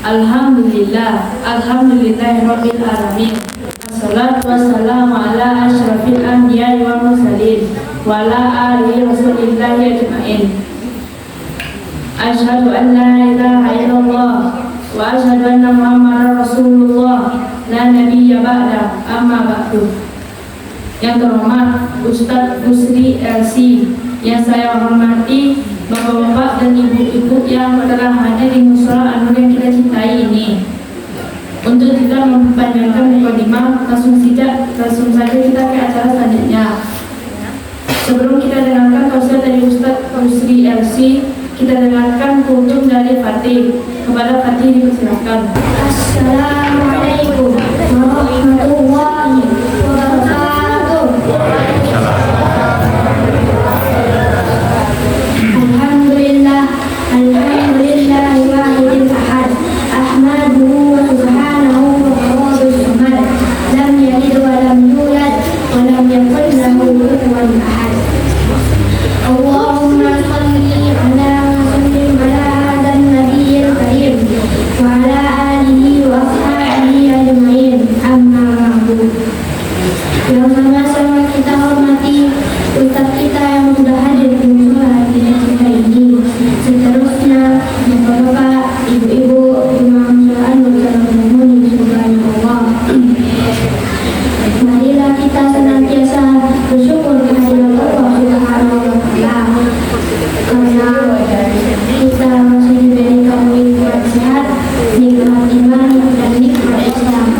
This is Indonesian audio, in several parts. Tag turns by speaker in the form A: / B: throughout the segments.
A: Alhamdulillahirabbil alamin. Wassalatu wassalamu ala asyrafil anbiya'i wal mursalin wa ala alihi rasulillahi ajma'in. Asyhadu an la ilaha illallah wa asyhadu anna Muhammadar Rasulullah la nabiyya ba'da, amma ba'du. Yang terhormat Ustadz Busri LC, yang saya hormati bapak-bapak dan ibu-ibu yang telah hadir di musyawarah An-Nur yang kita cintai ini. Untuk tidak mempanjangkan mukadimah, langsung saja kita ke acara selanjutnya. Sebelum kita dengarkan tausiah dari Ustadz Busri LC, kita dengarkan kultum dari Fatih. Kepada Fatih dipersilakan. Assalamualaikum warahmatullahi wabarakatuh. Alhamdulillah, alhamdulillahi wahidil ahad, ahmaduhu wa subhanahu wa tawadu samad, lam yalid wa lam yulad wa lam yakul lahu kufuwan ahad. Allahumma salli ala sallim ala hadan nabiyil karim wa ala alihi wa ashabihi ajma'in, amma ba'du. Yang sama-sama kita hormati Ustaz kita yang sudah hadir di musyawarah kita ini. Seterusnya, bapak-bapak, ibu-ibu, imam An-Nur dalam memenuhi surganya Allah. Marilah kita senantiasa bersyukur kehadiran Allah Subhanahu wa Ta'ala, karena kita masih diberikan nikmat sehat, nikmat iman, dan nikmat Islam.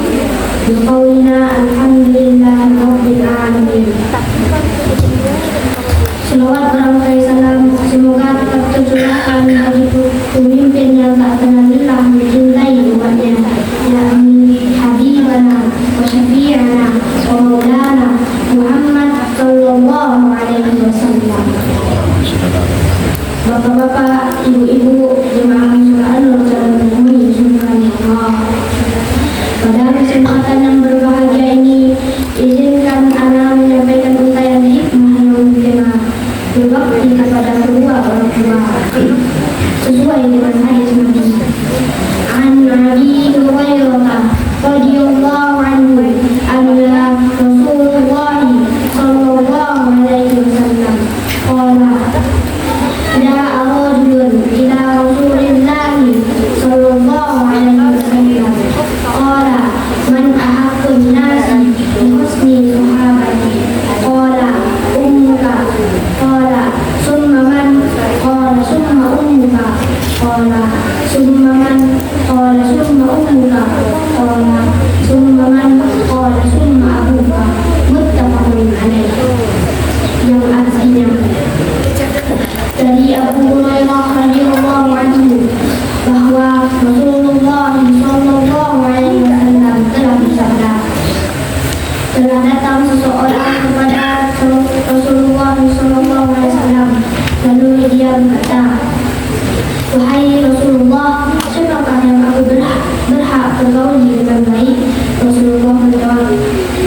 A: Biqaulina alhamdulillahirabbil alamin. Selawat berangkai salam semoga tetap tercurahkan bagi pemimpin yang tak kenal lelah mencintai umatnya, yakni Habibana wa Syafi'ana wa Maulana Muhammad sallallahu alaihi wasallam. Bapak-bapak, ibu-ibu, jemaah musyawarah An-Nur dalam memenuhi surganya Allah. Pada kesempatan yang berbahagia ini, izinkan ana menyampaikan untayan hikmah yang tema berbakti kepada kedua orang tua, sesuai dengan hadis Nabi. An Abi Hurairah radhiyallahu anhu anna Rasulullah sallallahu alaihi wasallam qala da'a rajulun ila Rasulillah sallallahu alaihi wasallam qala man ahaqqun nasi bi husni sahabati qala ummuka qala summa man qala summa ummuka qala summa man qala summa ummuka qala summa man qala summa abuka, muttafaqun alaih. Yang artinya dari Abu Hurairah radhiyallahu anhu bahwa Rasulullah sallallahu alaihi wasallam telah bersabda, telah datang seseorang kepada Rasulullah sallallahu alaihi wasallam, lalu dia berkata, wahai Rasulullah, siapakah yang aku berhak bergauli dengan baik? Rasulullah menjawab,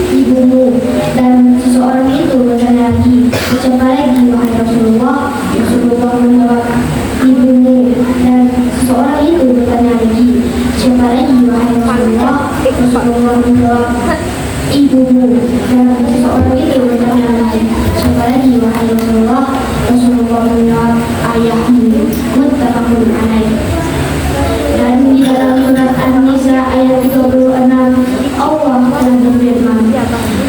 A: ibumu. Dan seseorang itu bertanya lagi, siapa lagi wahai Rasulullah? Rasulullah menjawab, ibumu. Dan seseorang itu bertanya lagi, siapa lagi wahai Rasulullah? Rasulullah menjawab, ibumu. Dan seseorang itu bertanya lagi, siapa lagi wahai Rasulullah? Rasulullah menjawab, ayahmu. Muttafaqun alaih. Dan di dalam surat An-Nisa ayat 36, Allah telah berfirman,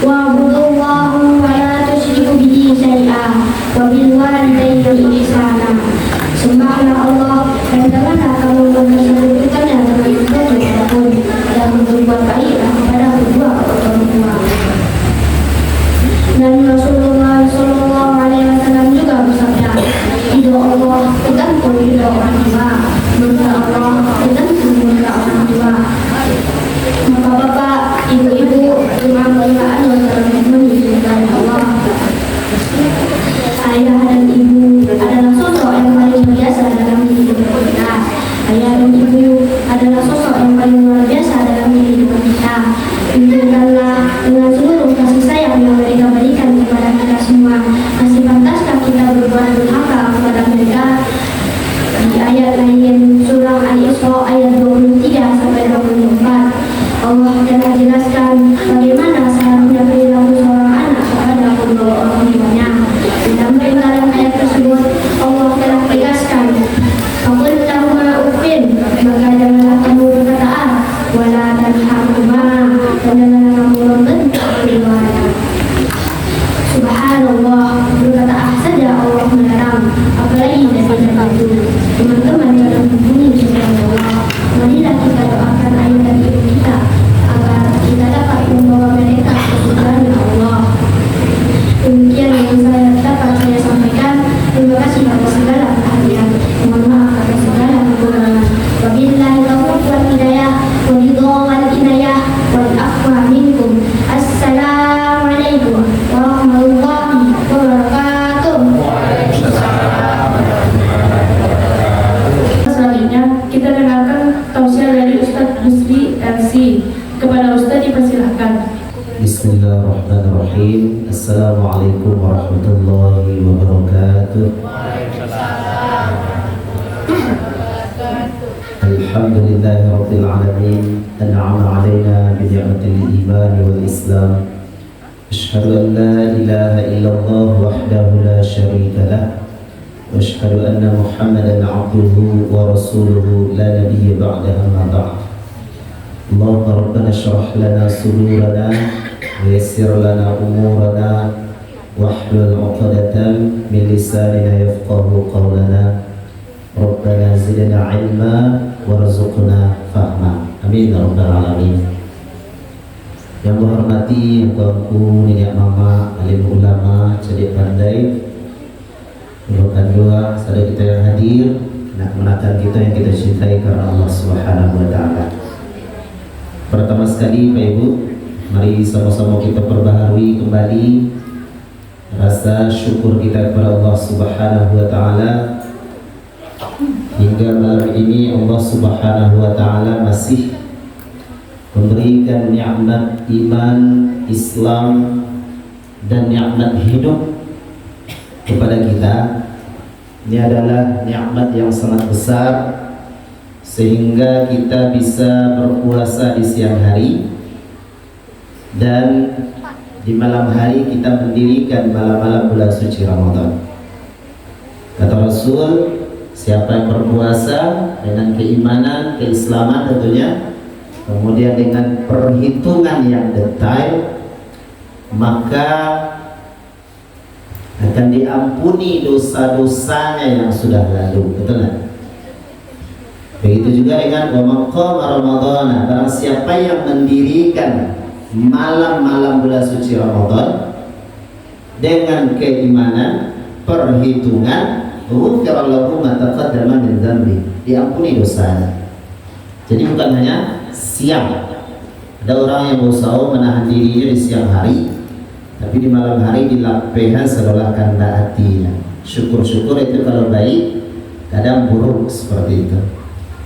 A: wa'budullaha wa la tusyriku bihi syai'an wa bil walidayni ihsana. Sembahlah Allah dan janganlah kamu mempersekutukannya dengan sesuatu apapun, dan berbuat baiklah kepada kedua orang tua. Dan Rasulullah sallallahu alaihi wasallam juga bersabda, ridho Allah tergantung ridho orang tua, murka Allah tergantung murka orang tua. Bapak-bapak, ibu-ibu, jemaah musyawarah An-Nur dalam memenuhi surganya Allah. Ayah dan ibu adalah sosok yang paling biasa dalam hidup kita. Ayah dan ibu adalah sosok yang paling luar biasa dalam hidup kita. Tunjukkanlah dengan seluruh kasih sayang yang mereka berikan kepada kita semua. Masih pantaskah kita berbuat durhaka kepada mereka?
B: wabarakatuh. Teman-teman yang menghubungi kita Allah, marilah kita doakan ayah dan ibu kita agar kita dapat membawa mereka ke surga Allah. Demikian yang dapat saya sampaikan. Terima kasih atas segala perhatian. Mohon maaf atas segala kekurangan. Wabillahi taufiq wal hidayah, wal ridha wal inayah, wal afwa minkum. Assalamualaikum warahmatullahi wabarakatuh.
A: Selanjutnya kita dengarkan tausiah dari Ustadz Busri LC. Kepada Ustadz dipersilahkan.
C: Bismillahirrahmanirrahim. Assalamualaikum warahmatullahi wabarakatuh. Alhamdulillahi rabbil alamin. An'ama alaina bi ni'matil iman wal islam. Asyhadu an la ilaha illallah wahdahu la syarika lah. Wa asyhadu anna Muhammadan 'abduhu wa rasuluhu la nabiyya ba'dahu ma ba'd. Allahumma rabbana shrah lana sudurana wa yassir lana umurana wahlul 'uqdatam min lisanina yafqahu qawlana. Rabbana zidna 'ilma warzuqna fahma. Amin ya rabbal alamin. Yang menghormati tuanku, nenek mama, alim ulama, cerdik pandai, merupakan doa saudara kita yang hadir, anak-anak kita yang kita cintai karena Allah Subhanahu wa taala. Pertama sekali Pak Ibu, mari sama-sama kita perbaharui kembali rasa syukur kita kepada Allah Subhanahu wa taala. Hingga malam ini Allah Subhanahu wa taala masih memberikan nikmat iman, Islam dan nikmat hidup kepada kita. Ini adalah nikmat yang sangat besar, sehingga kita bisa berpuasa di siang hari dan di malam hari kita mendirikan malam-malam bulan suci Ramadan. Kata Rasul, siapa yang berpuasa dengan keimanan, keislaman tentunya, kemudian dengan perhitungan yang detail, maka akan diampuni dosa-dosanya yang sudah lalu. Betul kan? Begitu juga dengan wa man qama Ramadhana, barang siapa yang mendirikan malam-malam bulan suci Ramadan dengan keimanan, perhitungan, ghufira lahu ma taqaddama min dzambi, diampuni dosanya. Jadi bukan hanya siang. Ada orang yang berusaha menahan dirinya di siang hari, tapi di malam hari dilampiaskan seolah kanda hatinya. Syukur-syukur itu kalau baik, kadang buruk seperti itu.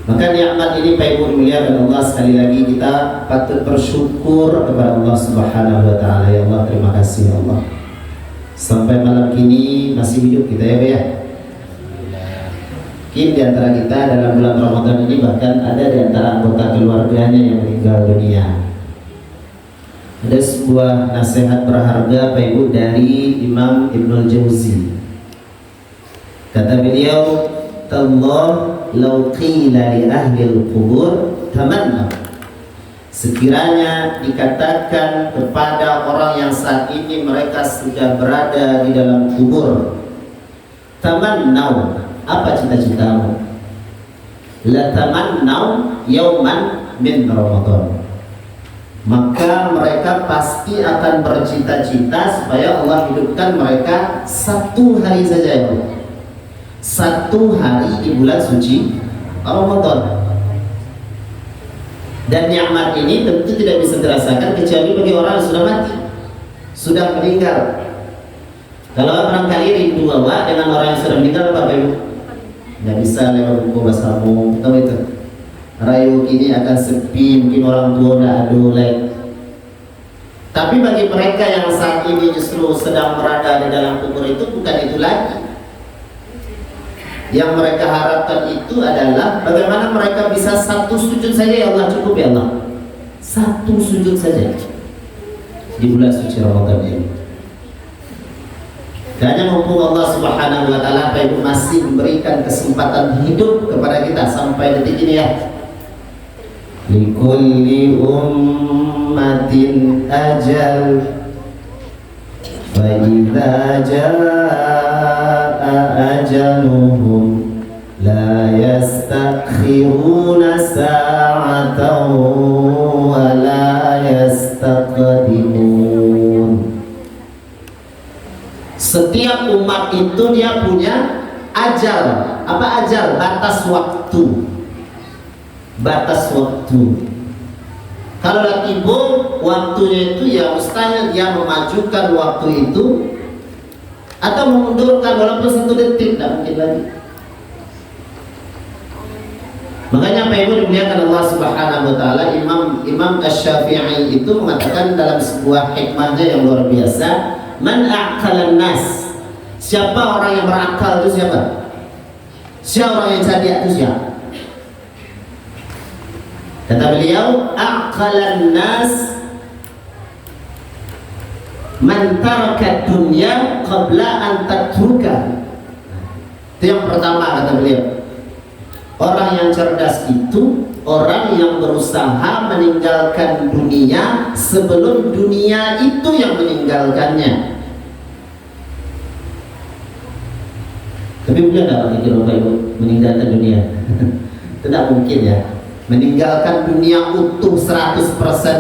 C: Maka nikmat ini Pak Ibu dimuliakan Allah, sekali lagi kita patut bersyukur kepada Allah Subhanahu wa taala. Ya Allah, terima kasih ya Allah. Sampai malam kini masih hidup kita ya Pak ya. Mungkin di antara kita dalam bulan Ramadan ini bahkan ada di antara anggota keluarganya yang meninggal dunia. Ada sebuah nasihat berharga Pak Ibu dari Imam Ibnul Jauzi. Kata beliau, "Tallah law qila li ahli al-qubur tamanna." Sekiranya dikatakan kepada orang yang saat ini mereka sudah berada di dalam kubur, tamannau, apa cita-citamu? La tamannau yauman min Ramadan. Maka mereka pasti akan bercita-cita supaya Allah hidupkan mereka satu hari saja ya Allah. Satu hari di bulan suci Ramadan. Dan nikmat ini tentu tidak bisa dirasakan kecuali bagi orang yang sudah mati, sudah meninggal. Kalau barangkali rindu bawa dengan orang yang sudah meninggal, Bapak Ibu, tidak bisa lewat buku basamu, tahu itu. Rayu kini akan sepi, mungkin orang tua tidak ada lagi. Tapi bagi mereka yang saat ini justru sedang berada di dalam kubur itu, bukan itu lagi. Yang mereka harapkan itu adalah bagaimana mereka bisa satu sujud saja ya Allah, cukup ya Allah, satu sujud saja di bulan suci Ramadan ini. Karena mumpung Allah Subhanahu wa taala masih memberikan kesempatan hidup kepada kita sampai detik ini ya. Likulli ummatin ajal fa idza jaa ajaluhum la yastakhiruna sa'atan wa la yastaqdimun. Setiap umat itu dia punya ajal. Apa ajal? Batas waktu. Batas waktu. Kalau lagi waktunya itu ya mustahil dia memajukan waktu itu atau memundurkan walaupun 1 detik, tidak mungkin lagi. Makanya Pak Ibu dimuliakan Allah Subhanahu wa taala, Imam Asy-Syafi'i itu mengatakan dalam sebuah hikmahnya yang luar biasa, man aqalan nas. Siapa orang yang berakal itu siapa? Siapa orang yang cerdik itu siapa? Kata beliau, aqalan nas man taraka dunya qabla an tatruka. Itu yang pertama kata beliau. Orang yang cerdas itu orang yang berusaha meninggalkan dunia sebelum dunia itu yang meninggalkannya. Tapi boleh tidak pikir Bapak Ibu meninggalkan dunia? Tidak mungkin ya. Meninggalkan dunia utuh 100%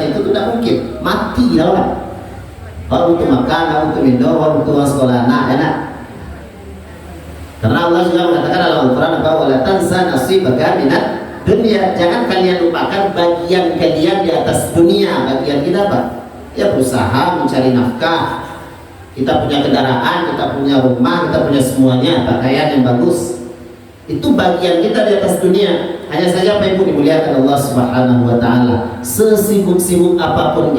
C: itu tidak mungkin. Mati lah. Orang untuk makan, orang untuk minum, orang untuk sekolah anak, enak. Karena Allah juga mengatakan dalam Al-Quran apa? Wala tansa nasibaka minad dunia. Jangan kalian lupakan bagian kalian di atas dunia. Bagian kita apa? Ya berusaha mencari nafkah. Kita punya kendaraan, kita punya rumah, kita punya semuanya, pakaian yang bagus. Itu bagian kita di atas dunia. Hanya saja Pak Ibu dimuliakan Allah Subhanahu wa taala, sesibuk-sibuk apapun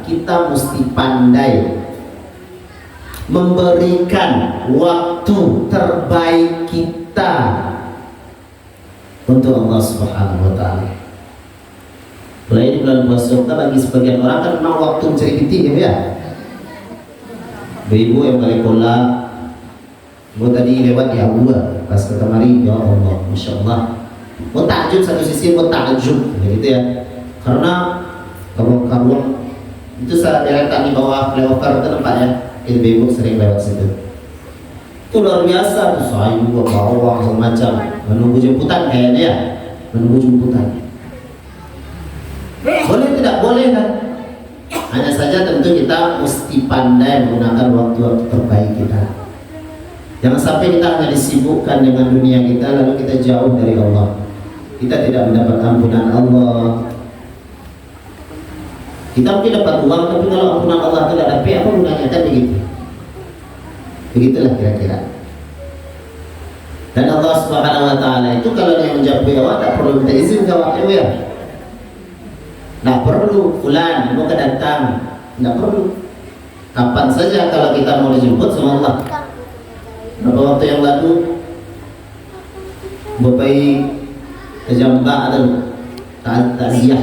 C: kita mesti pandai memberikan waktu terbaik kita untuk Allah Subhanahu wa taala. Mulai di bulan puasa kita bagi sebagian orang kan memang waktu mencari titik ya. Ibu yang balik pola, ibu tadi lewat di Abuja pas ke kamari, ya Allah, Masya Allah. Mau takjub satu sisi, mau takjub, gitu ya. Karena karuang itu saya letak di bawah flyover itu tempatnya. Ibu sering lewat situ. Itu luar biasa, tuh sayu, bawang, semacam menunggu jemputan kayaknya ya, menunggu jemputan. Boleh tidak boleh kan? Hanya saja tentu kita mesti pandai menggunakan waktu-waktu terbaik kita. Jangan sampai kita hanya disibukkan dengan dunia kita lalu kita jauh dari Allah. Kita tidak mendapat ampunan Allah. Kita mungkin dapat uang, tapi kalau ampunan Allah tidak dapat, apa gunanya? Kan begitu. Begitulah kira-kira. Dan Allah Subhanahu wa taala itu kalau dia menjawab awak tak perlu minta izin ke awak ya. Tak perlu fulan mau datang, tidak perlu. Kapan saja kalau kita mau dijemput sama Allah. Beberapa waktu yang lalu Bapak kejambak atau takziah.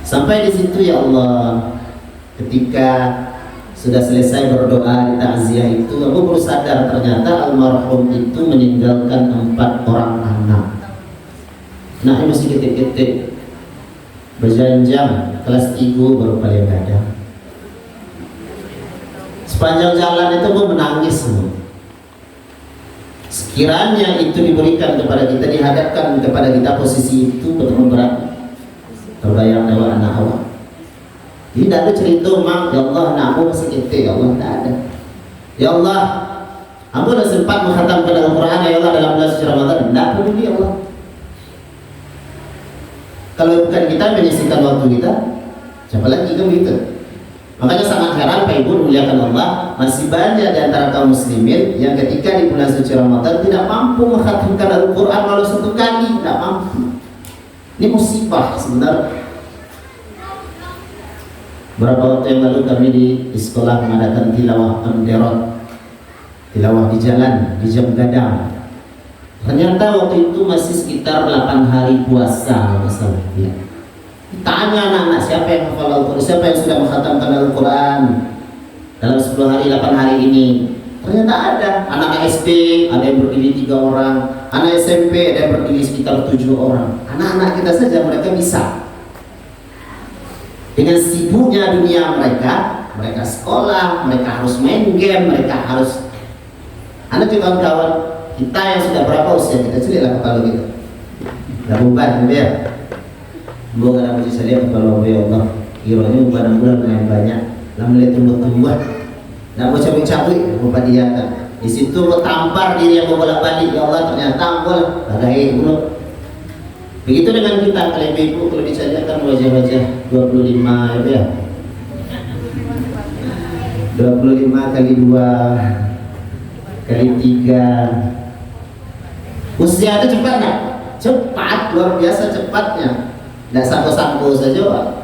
C: Sampai di situ ya Allah, ketika sudah selesai berdoa di takziah itu, aku baru sadar ternyata almarhum itu meninggalkan 4 orang anak. Anaknya masih kecil-kecil, berjanjang kelas 3 baru paling ada. Sepanjang jalan itu gue menangis semua. Sekiranya itu diberikan kepada kita, dihadapkan kepada kita posisi itu betul berat. Terbayang lewat anak awak. Jadi tidak ada cerita mak, ya Allah anakmu masih kecil, ya Allah tidak ada. Ya Allah, aku dah sempat menghatamkan Al-Quran ya Allah dalam bulan suci Ramadan, tidak peduli ya Allah. Kalau bukan kita menyisihkan waktu kita, siapa lagi kan begitu? Makanya sangat heran Pak Ibu dimuliakan Allah, masih banyak di antara kaum muslimin yang ketika di bulan suci Ramadan tidak mampu menghatamkan Al-Quran walau 1 kali, tidak mampu. Ini musibah sebenarnya. Beberapa waktu yang lalu kami di sekolah mengadakan tilawah on-the-road, tilawah di jalan, di jam gadang. Ternyata waktu itu masih sekitar 8 hari puasa masalah ya. Tanya anak-anak siapa yang hafal Al-Quran, siapa yang sudah menghatamkan Al-Quran dalam 10 hari, 8 hari ini. Ternyata ada anak SD, ada yang berdiri 3 orang, anak SMP ada yang berdiri sekitar 7 orang. Anak-anak kita saja mereka bisa. Dengan sibuknya dunia mereka sekolah, mereka harus main game, mereka harus. Anak juga kawan, Kita yang sudah berapa usia kita, celitlah kepala kita. Dah beban ya. Bukan ada mesti saya kalau ya Allah. Kiranya beban bulan yang banyak. Lalu lihat tumbuh-tumbuh. Nak mau cabut-cabut, mau dia kan. Di situ mau tampar diri yang mau bolak-balik, ya Allah ternyata ampun bagai dulu. Begitu dengan kita, kalau ibu kalau dicajakan wajah-wajah 25 ya. 25 kali 2 kali 3. Usia itu cepat nggak? Cepat, luar biasa cepatnya. Nggak sangko-sangko saja.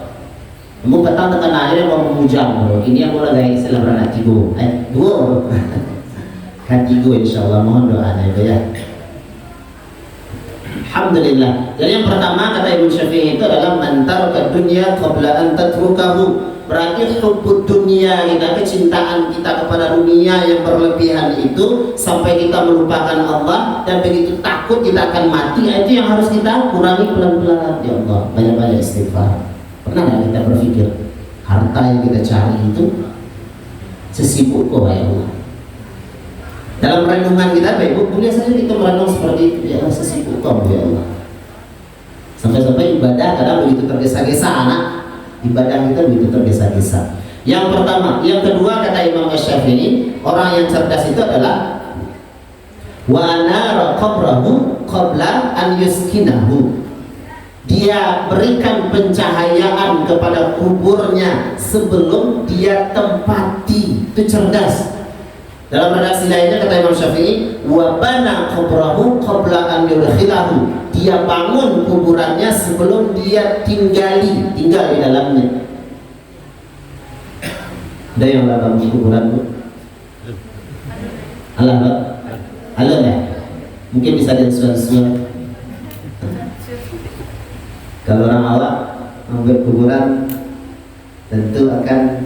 C: Kamu petang tekan akhirnya mau memujang. Ini yang mulai dari istilah beranak tigo. Dua. Kan tigo insya Allah, mohon doanya ya. Alhamdulillah. Jadi yang pertama kata Imam Syafi'i itu adalah man taraka dunya qabla an tatrukahu. Berarti hubbud dunia kita, kecintaan kita kepada dunia yang berlebihan itu sampai kita melupakan Allah dan begitu takut kita akan mati. Itu yang harus kita kurangi pelan-pelan. Ya Allah, banyak-banyak istighfar. Pernah nggak kita berpikir harta yang kita cari itu sesibuk kok ya Allah? Dalam renungan kita, Ibu, boleh saja kita merenung seperti itu, ya sesibuk kok ya Allah. Sampai-sampai ibadah kadang begitu tergesa-gesa, anak ibadah kita begitu tergesa-gesa. Yang pertama, yang kedua kata Imam Syafi'i, orang yang cerdas itu adalah wa anara qabrahu qabla an yuskinahu. Dia berikan pencahayaan kepada kuburnya sebelum dia tempati. Itu cerdas. Dalam redaksi lainnya kata Imam Syafi'i, wa bana qabrahu qabla an yudkhilahu. Dia bangun kuburannya sebelum dia tinggal di dalamnya. Ada yang bangun kuburan bu? Allah Pak? Allah ya? Mungkin bisa disesuaikan. Kalau orang awak membuat kuburan tentu akan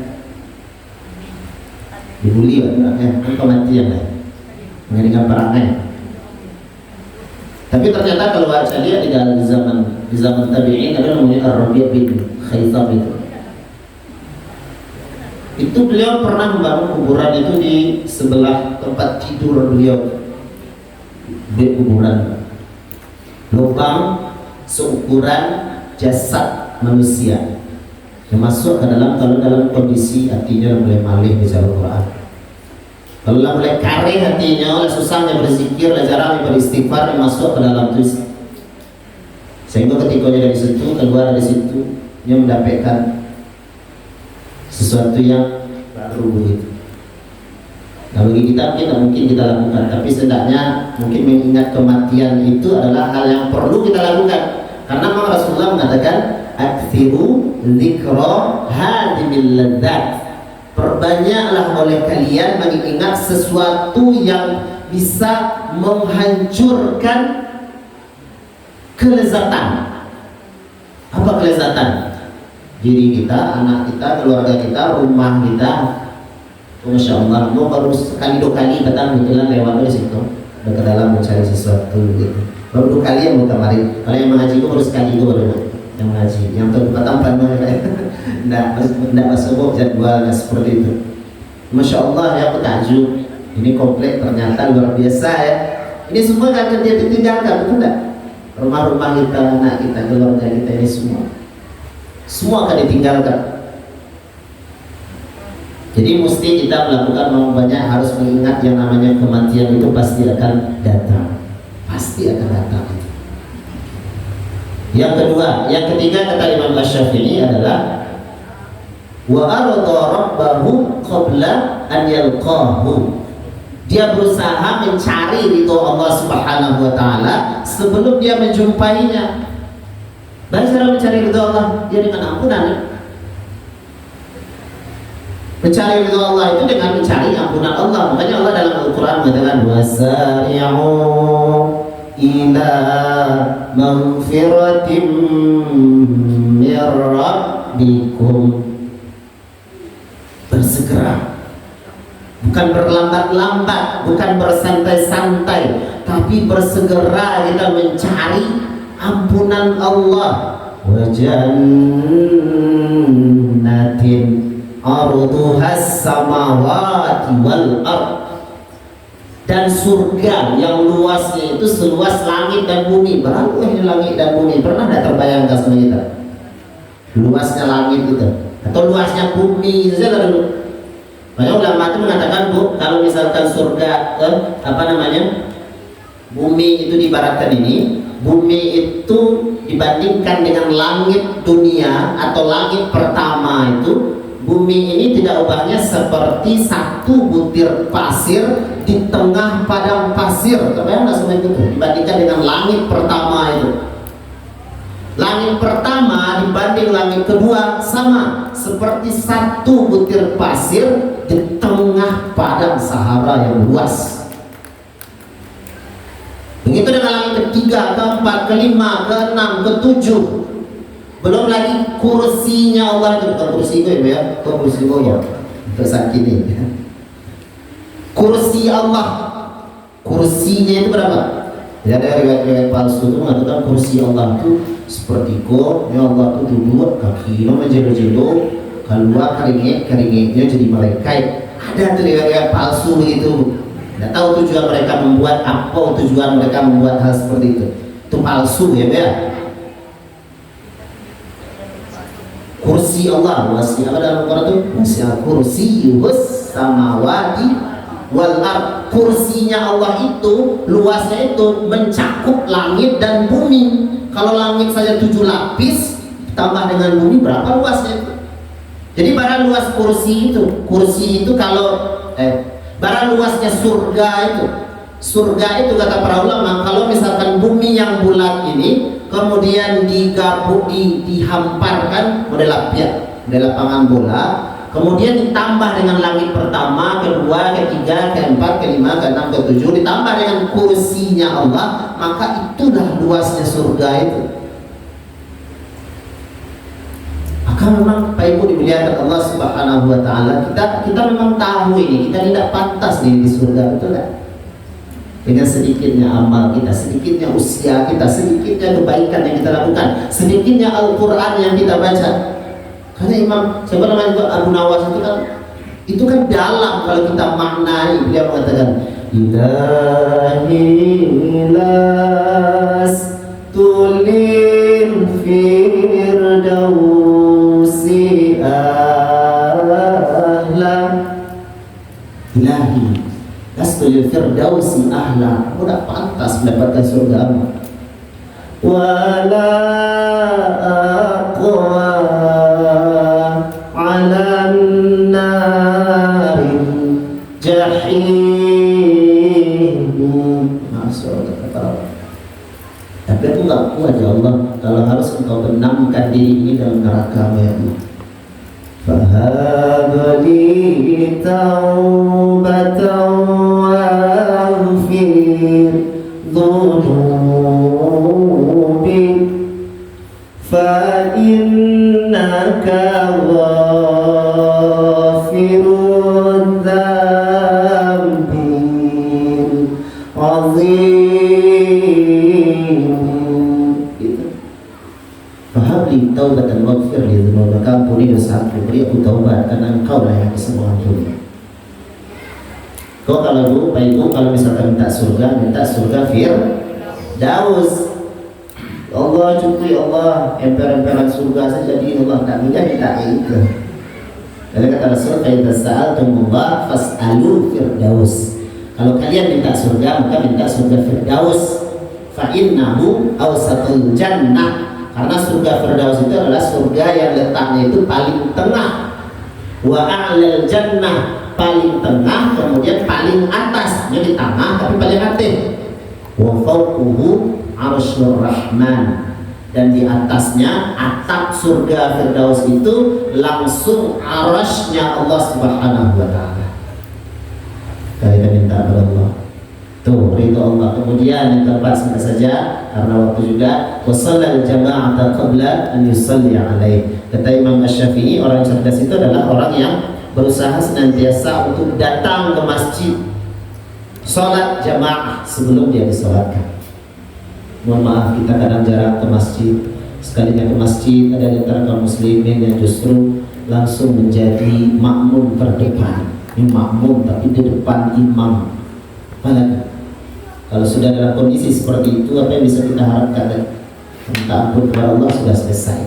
C: dibuli orangnya, kan kematian lah, mengerikan perangai. Tapi ternyata kalau saya lihat di zaman tabi'in ada namanya Ar-Rabi' bin Khaytham itu beliau pernah membangun kuburan itu di sebelah tempat tidur beliau di kuburan, lubang seukuran jasad manusia yang masuk ke dalam, kalau dalam kondisi hatinya mulai malih baca Al-Quran, kalau mulai kare hatinya, oleh susahnya berzikir, jarang beristighfar, yang masuk ke dalam itu. Sehingga ketika dia dari situ keluar dari situ, dia mendapatkan sesuatu yang baru begitu. Nah bagi kita mungkin kita lakukan, tapi setidaknya mungkin mengingat kematian itu adalah hal yang perlu kita lakukan. Karena Rasulullah mengatakan aktsiru dzikra hadimil ladzat. Perbanyaklah oleh kalian mengingat sesuatu yang bisa menghancurkan kelezatan. Apa kelezatan? Diri kita, anak kita, keluarga kita, rumah kita. Masya Allah, mau baru sekali dua kali datang kebetulan lewat dari situ, udah ke dalam mencari sesuatu gitu. Baru dua kali yang mau kemarin. Kalau yang mengaji itu baru sekali itu baru yang mengaji. Yang tempat tampan tidak masuk jadwalnya seperti itu. Masya Allah ya, aku takjub. Ini komplek ternyata luar biasa ya. Ini semua kan dia ditinggalkan, betul tidak? Rumah-rumah kita, anak kita, keluarga kita ini semua akan ditinggalkan. Jadi mesti kita melakukan banyak, harus mengingat yang namanya kematian itu pasti akan datang. Pasti akan datang. Yang kedua, yang ketiga kata Imam Syafi'i adalah wa arada rabbahu qabla an yalqahu. Dia berusaha mencari ridho Allah Subhanahu wa taala sebelum dia menjumpainya. Bagaimana cara mencari ridho Allah? Dia dengan ampunan. Mencari ridho Allah itu dengan mencari ampunan Allah. Makanya Allah dalam Al-Quran mengatakan wasari'u ila maghfiratin min rabbikum. Bersegera, bukan berlambat-lambat, bukan bersantai-santai, tapi bersegera kita mencari ampunan Allah. Wa jannatin arduhas samawati wal ard. dan surga yang luasnya itu seluas langit dan bumi. Berapa ini langit dan bumi? Pernah tidak terbayangkan sama kita? Luasnya langit itu atau luasnya bumi saja dulu. Banyak ulama itu mengatakan, Bu, kalau misalkan surga bumi itu diibaratkan ini, bumi itu dibandingkan dengan langit dunia atau langit pertama itu, bumi ini tidak ubahnya seperti satu butir pasir di tengah padang pasir. Kebayang nggak sama itu? Dibandingkan dengan langit pertama itu. Langit pertama dibanding langit kedua sama seperti satu butir pasir di tengah padang Sahara yang luas. Begitu dengan langit ketiga, keempat, kelima, keenam, ketujuh. Belum lagi kursinya Allah, itu bukan kursi gue ya, kursi Allah tersakit ini. Kursi Allah, kursinya itu berapa? Ya, ada riwayat palsu itu mengatakan kursi Allah itu seperti ya Allah itu duduk, kakinya menjelo-jelo, keluar keringetnya jadi malaikat. Ada riwayat palsu begitu. Tidak tahu tujuan mereka membuat apa, tujuan mereka membuat hal seperti itu. Itu palsu ya. Kursi Allah, wasi apa dalam Al-Quran itu? Wasi kursi yus samawati wal ard. Kursinya Allah itu luasnya itu mencakup langit dan bumi. Kalau langit saja 7 lapis tambah dengan bumi berapa luasnya itu? Jadi barang luas kursi itu kalau barang luasnya surga itu kata para ulama, kalau misalkan bumi yang bulat ini kemudian digabung dihamparkan model lapangan bola, kemudian ditambah dengan langit pertama, kedua, ketiga, keempat, kelima, keenam, ketujuh, ditambah dengan kursinya Allah, maka itulah luasnya surga itu. Maka memang Pak Ibu dimuliakan Allah Subhanahu wa taala, kita memang tahu ini, kita tidak pantas di surga, betul tak? Dengan sedikitnya amal kita, sedikitnya usia kita, sedikitnya kebaikan yang kita lakukan, sedikitnya Al-Quran yang kita baca. Karena siapa namanya itu Abu Nawas itu kan dalam kalau kita maknai. Beliau mengatakan ilahilas tulin firdausi ahla. Ilahi Astul firdausi ahla, mudah pantas mendapatkan surga. Wala aqwa ala narin jahim. Tapi aku gak kuat ya Allah kalau harus engkau benamkan diri ini dalam neraka ya Allah. Fahabli taubatan waghfir dhunubi fa innaka ghafirud dzambi azim. Fahabli taubatan waghfir li dhunubi, maka ampuni dosaku, beri aku taubat karena engkau lah yang bisa mengampuni. Kau kalau Pak Ibu kalau misalkan minta surga Firdaus. Allah cukup Allah, emperan surga saja di Allah, tak minta itu. Karena kata Rasul, "Fa sa'altumullah fas'alu Firdaus." Kalau kalian minta surga, maka minta surga Firdaus. Fa innahu awsatul jannah. Karena surga Firdaus itu adalah surga yang letaknya itu paling tengah. Wa a'lal jannah, paling tengah, kemudian paling atas, jadi tengah tapi paling atas. Wa fawquhu arsyur rahman, dan di atasnya atap surga Firdaus itu langsung arasnya Allah Subhanahu wa taala. Kita minta kepada Allah tuh ridho Allah. Kemudian yang keempat sampai saja karena waktu juga, wasallal jama'ata qabla an yusalli alaih. Kata Imam Asy-Syafi'i, orang cerdas itu adalah orang yang berusaha senantiasa untuk datang ke masjid, sholat jamaah sebelum dia disolatkan. Mohon maaf, kita kadang jarang ke masjid. Sekalinya ke masjid, ada di antara kaum muslimin yang justru langsung menjadi makmum terdepan. Ini makmum tapi di depan imam. Apalagi kalau sudah dalam kondisi seperti itu, apa yang bisa kita harapkan? Minta ampun kepada Allah sudah selesai.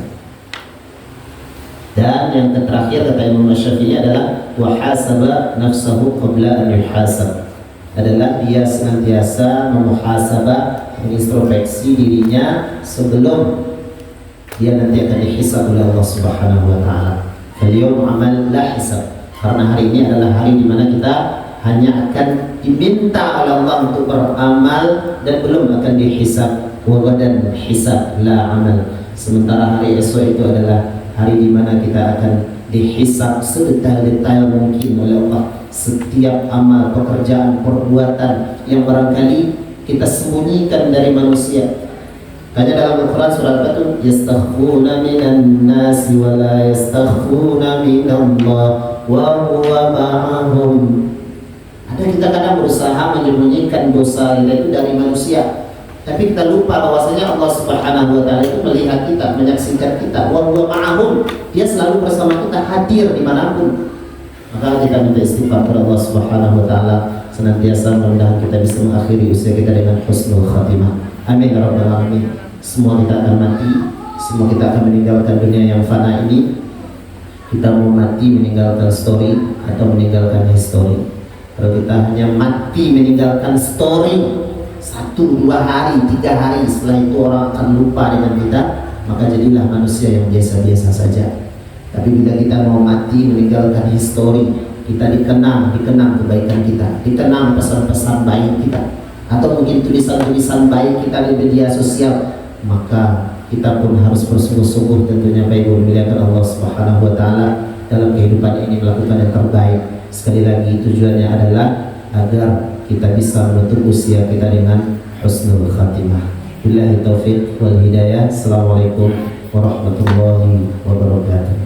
C: Dan yang terakhir kata Imam Syafi'i adalah wahasaba nafsahu qabla an yuhasab, adalah dia senantiasa memuhasabah, mengintrospeksi dirinya sebelum dia nanti akan dihisab oleh Allah Subhanahu wa taala. Al-yawm amal la hisab. Karena hari ini adalah hari di mana kita hanya akan diminta oleh Allah untuk beramal dan belum akan dihisab. Wa gadan hisab la amal. Sementara hari esok itu adalah hari di mana kita akan dihisab sedetail-detail mungkin oleh Allah. Setiap amal, pekerjaan, perbuatan yang barangkali kita sembunyikan dari manusia. Hanya dalam Al-Quran surat Al-Fatih, yastakhfuna minan nasi wa la yastakhfuna minallah wa huwa ma'ahum. Ada kita kadang berusaha menyembunyikan dosa kita itu dari manusia, tapi kita lupa bahwasanya Allah Subhanahu wa taala itu melihat kita, menyaksikan kita. Wa huwa ma'ahum. Dia selalu bersama kita, hadir dimanapun. Maka kita minta istighfar kepada Allah Subhanahu wa taala, senantiasa mudah-mudahan kita bisa mengakhiri usia kita dengan husnul khatimah. Amin ya rabbal alamin. Semua kita akan mati, semua kita akan meninggalkan dunia yang fana ini. Kita mau mati meninggalkan story atau meninggalkan history. Kalau kita hanya mati meninggalkan story 1, 2 hari, 3 hari, setelah itu orang akan lupa dengan kita, maka jadilah manusia yang biasa-biasa saja. Tapi bila kita mau mati meninggalkan history, kita dikenang kebaikan kita, dikenang pesan-pesan baik kita, atau mungkin tulisan-tulisan baik kita di media sosial, maka kita pun harus bersungguh-sungguh tentunya Bapak Ibu memuliakan Allah Subhanahu wa taala dalam kehidupan ini, melakukan yang terbaik. Sekali lagi tujuannya adalah agar kita bisa menutup usia kita dengan husnul khatimah. Billahi taufiq wal hidayah. Assalamualaikum warahmatullahi wabarakatuh.